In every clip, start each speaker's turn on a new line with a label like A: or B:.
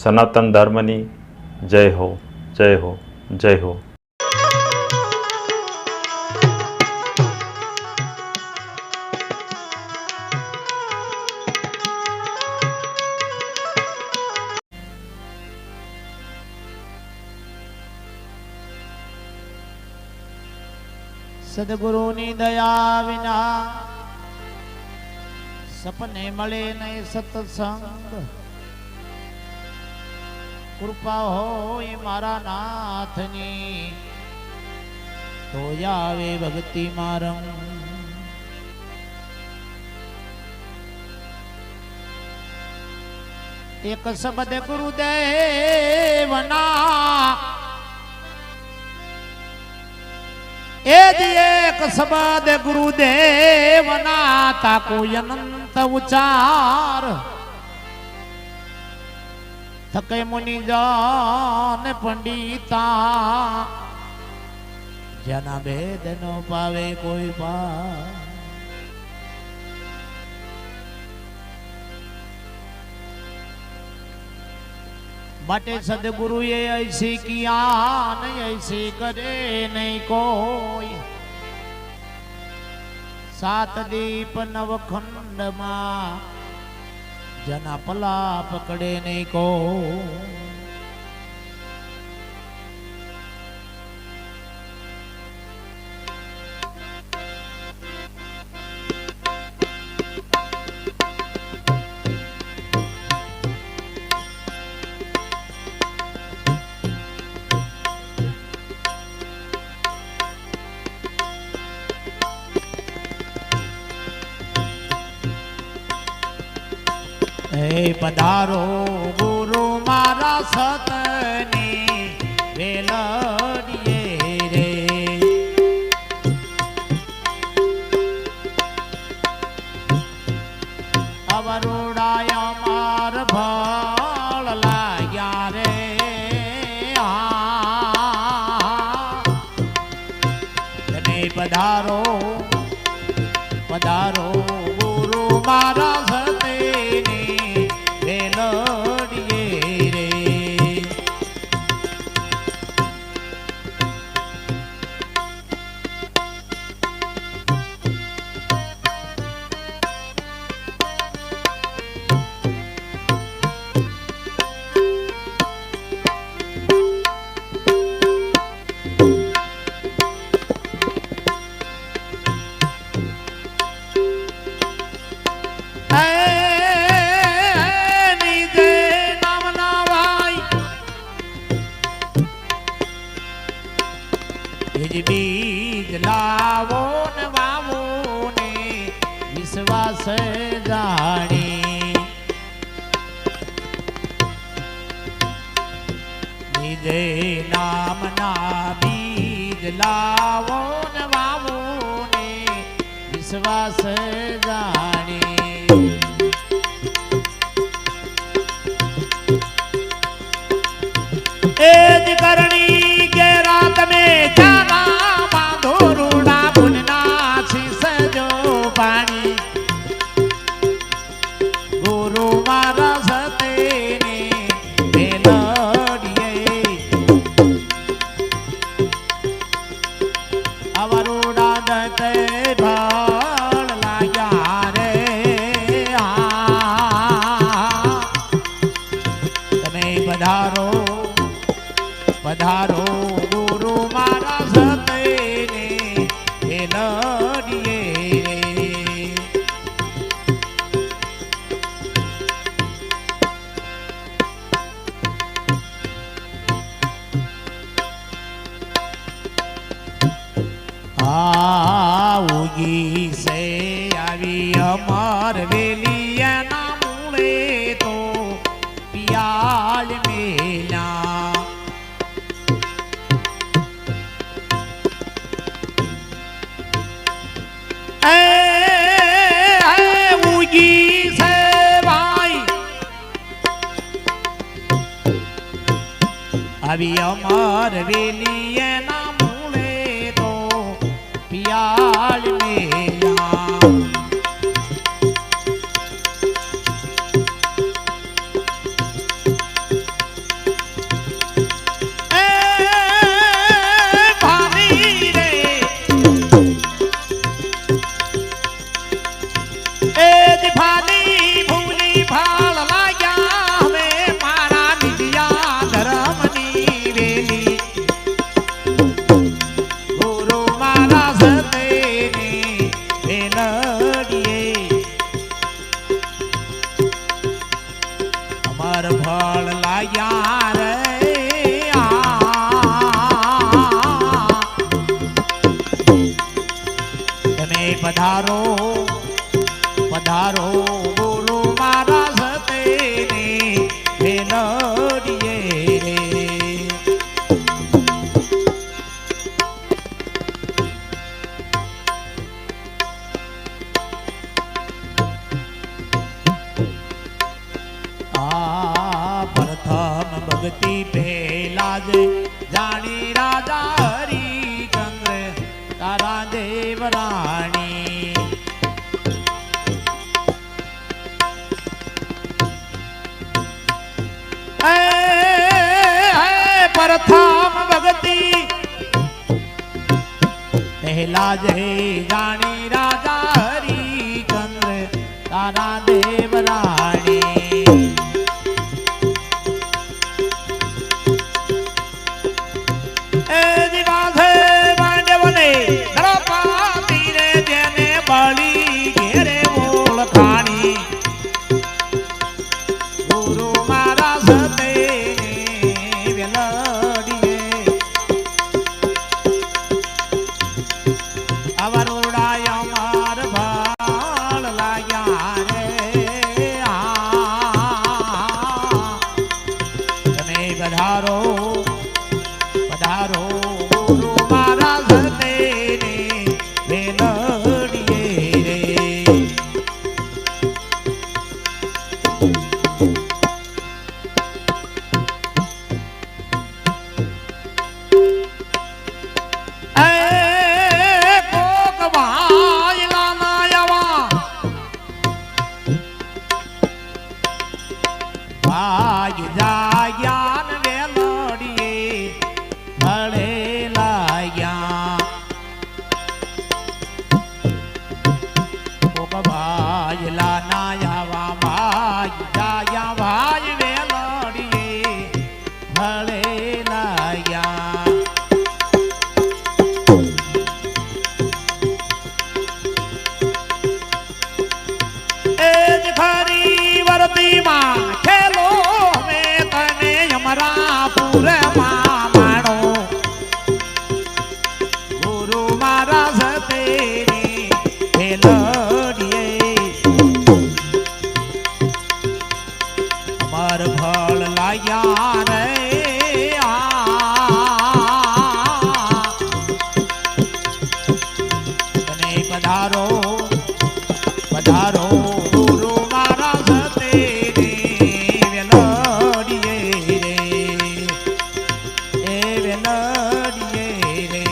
A: સનાતન ધર્મની જય હો, જય હો, જય હો.
B: સદગુરુની દયા વિના સપને મળે નહીં સત્સંગ. કૃપા હોય મારા નાથની તો આવે ભક્તિ મારમ. એક શબ્દ ગુરુદેવના એ એક શબ્દ ગુરુદેવના તાકો અનંત ઉચ્ચાર થકે મુનિ જાન પંડિતા જેના ભેદ નો પાવે કોઈ પા. માટે સદગુરુએ ऐसी किया नहीं ऐसी करे नहीं कोई. सात दीप नवखंड मा जना पला पकड़े नहीं को. પધારો ગુરુ મારા સતની વેલડીએ રે. અવરોડાય માર ભળ લાગ્યા રે. તમે પધારો પધારો ગુરુ મારા બીજ લાવો ને વાવો ને વિશ્વાસ જાણી. નિજે નામના બીજ લાવો ને વાવો ને વિશ્વાસ જાણી. એ જ કરણી કે રાત મેં પધારો ગુરુ મારા સતને વેલડીએ રે. ઉગી સે આવી અમર વેલિયાના મૂળે તો પિયાળ મેલા. ઉગી સે ભાઈ આવી અમર વેલિયાના મૂળે તો પિયાળ મેલા. પધારો પધારો ગુરુ મારા સતેને વેલડીએ રે. પ્રથમ ભક્તિ પહેલા જે જાણી રાજા હરિચંદ્ર તારા દેવરાણી. પ્રથમ ભક્તિ પહેલા જે જાણી રાજા હરિચંદ્ર તારા દેવરાણી. પધારો પધારો ગુરુ મારા સતેને વેલડીએ રે. કોક વાયલા નાયવા ભાઈ જાયા ખેલો મેં તને અમરાપુર માં માણો ગુરુ મારા સતેને વેલડીએ. અમર ફળ લાયા રે તને પધારો પધારો ગુરુ મારા સતેને વેલડીએ રે. એ વેલડીએ રે.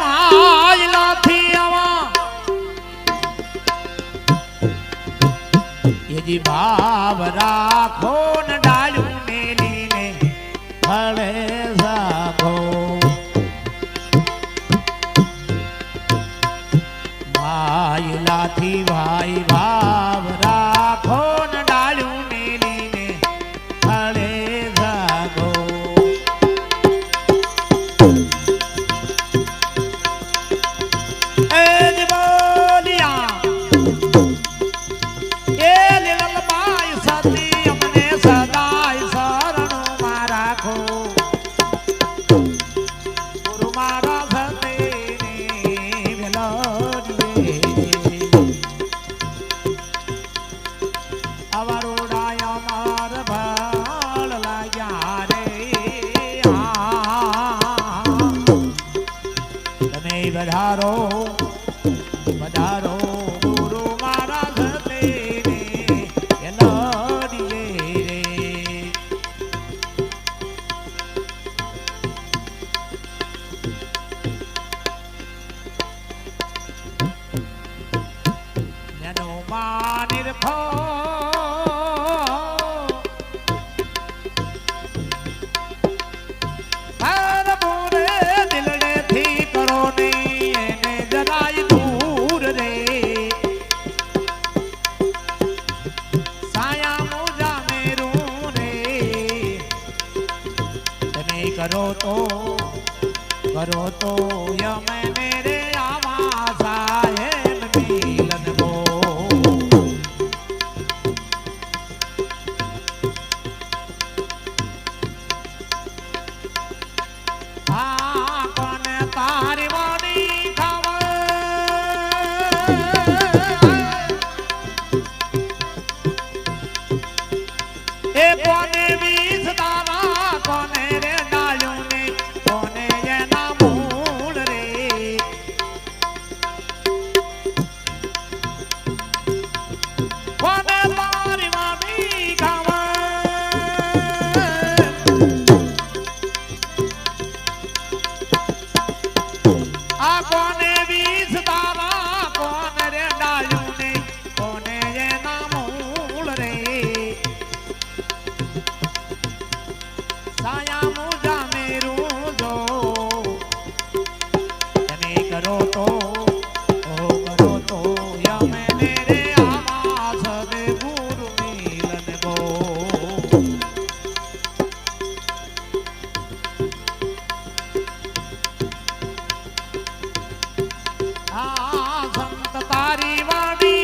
B: માયલાથી આવા એજી ભાવ રાખો ને ડાળું ને લીને હળે સાખો. માયલાથી ભાઈ ભાવ રાખો ને ડાળું ને લીને હળે સાખો. પધારો પધારો ગુરુ મારા સતેને વેલડીએ રે. નેનો માનિર ફો કરો તો યમને રે આવા સાહેબ મિલન ગો. यमने रे आवास दे गुरु मिलन गो संत तारी वाणी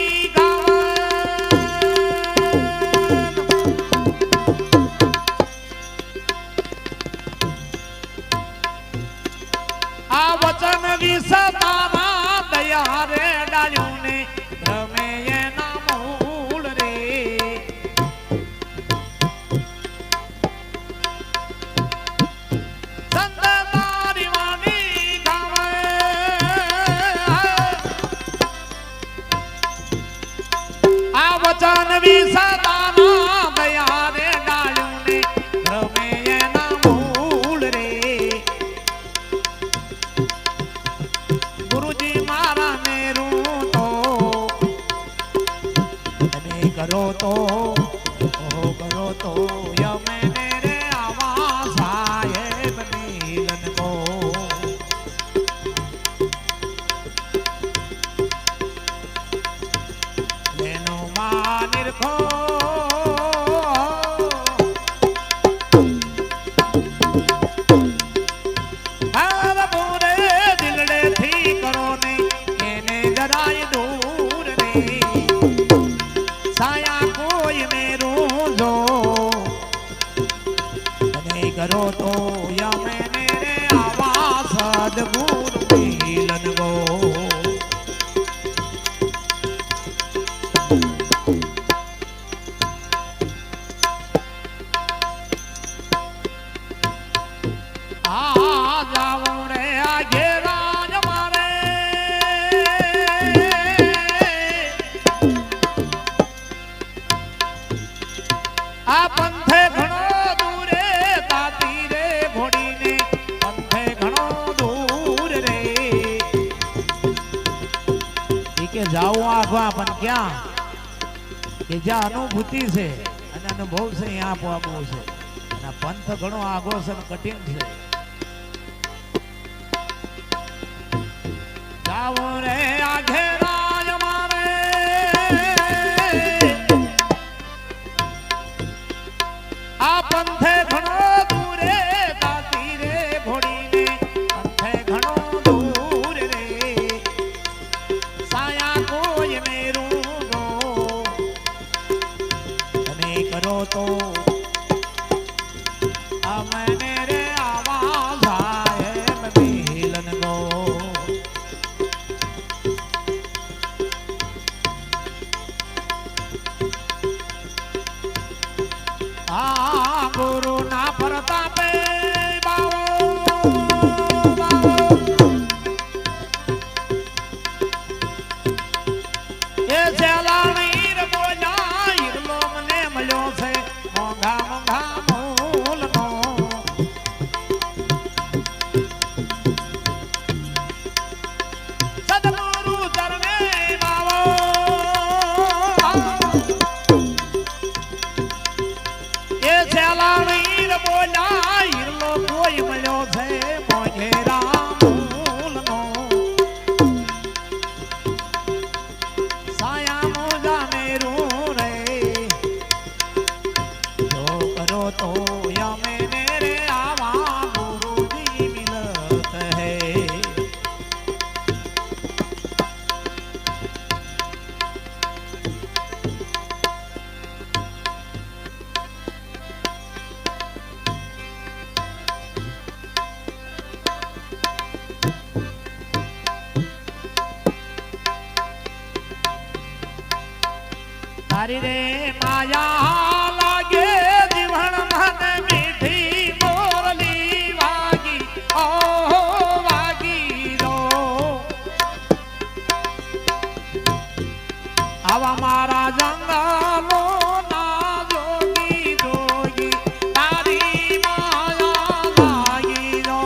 B: आ वचन विसताना दया रे डाल्યું ને ગમે એના મૂળ રે સંત તારી વાણી ગાવે આ વચન વિસતાના દયા રે डाल्યું ને ગમે એના મૂળ રે गुरुजी मारा मेरू तो तने करो तो या मैंने रे आवास आए मिलन को लेनो मानिर खो करो तो या मैंने रे आवास गुरु मिलन गो आ जाओ रे आगे राज मारे आ पंथे घणो जाऊँ आगवा पण क्या कि ज्या अनुभूति से अनुभव से यहाँ पहुंचવું છે અને पंथ घणो आगो છે कठिन છે जाऊँ रे आगे राज मारे आ पंथे घणो दूरे दाती रे घोड़ी ने पंथे घणो दूर रे साया कोई मेरू गो तने करो तो मैंने रे आवाज आए मिलन गो आ गुरु ना प्रतापे तारी रे माया लागे जीवन मन मीठी मोरली वागी ओ वागी रो आवा मारा जंगलो ना जोगी जोगी तारी माया लागी रो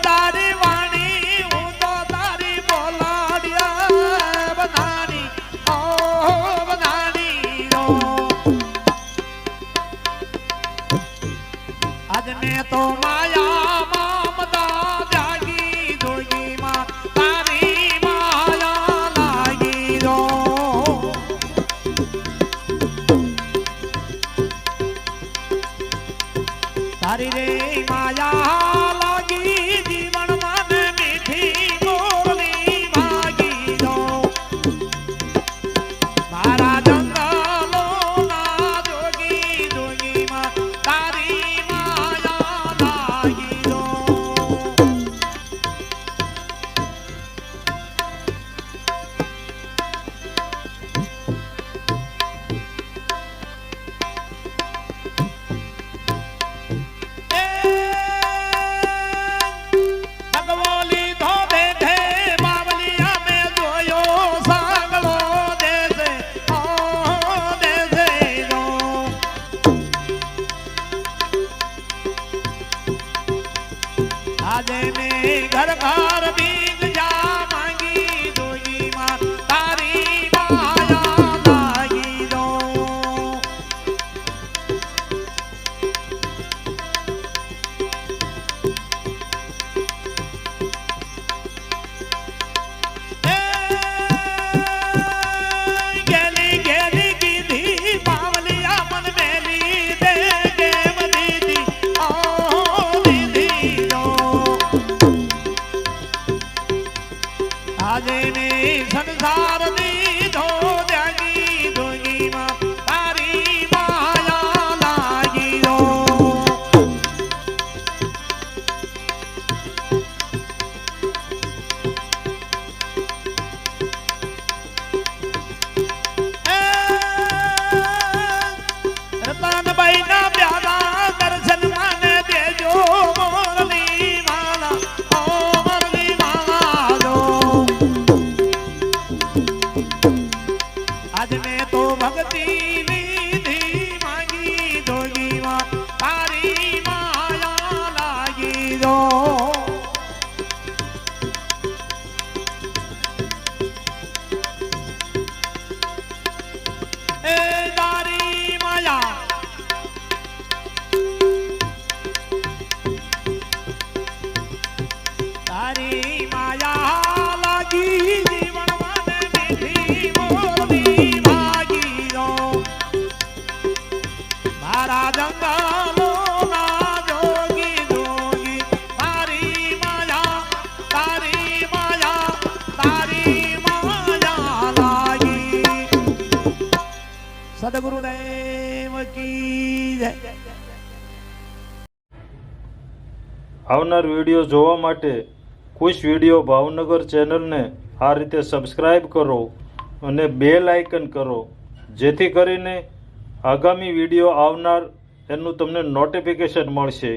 B: तारी वाणी हूँ तो तारी बोला આજે ને સંસાર દીધો જાગી જોગીમાં તારી માયા લાગી રો રતનભાઈ ના પ્યારા દર્શન માને દેજો મોરલી માલા ઓ મોરલી માલા દો આજ મેં તો ભક્તિ લીધી માંગી જોગીમાં તારી માયા લાગી દો એ તારી માયા તારી માયા લાગી જીવન મને મીઠી મોરલી ભાગી રો મારા જંગલો ના જોગી જોગી તારી માયા લાગી સદગુરુદેવ કી જય
A: આવનાર વિડીયો જોવા માટે ખુશ વિડીયો ભાવનગર ચેનલને આ રીતે સબસ્ક્રાઈબ કરો અને બેલ આઇકન કરો, જેથી કરીને આગામી વિડીયો આવનાર એનું તમને નોટિફિકેશન મળશે.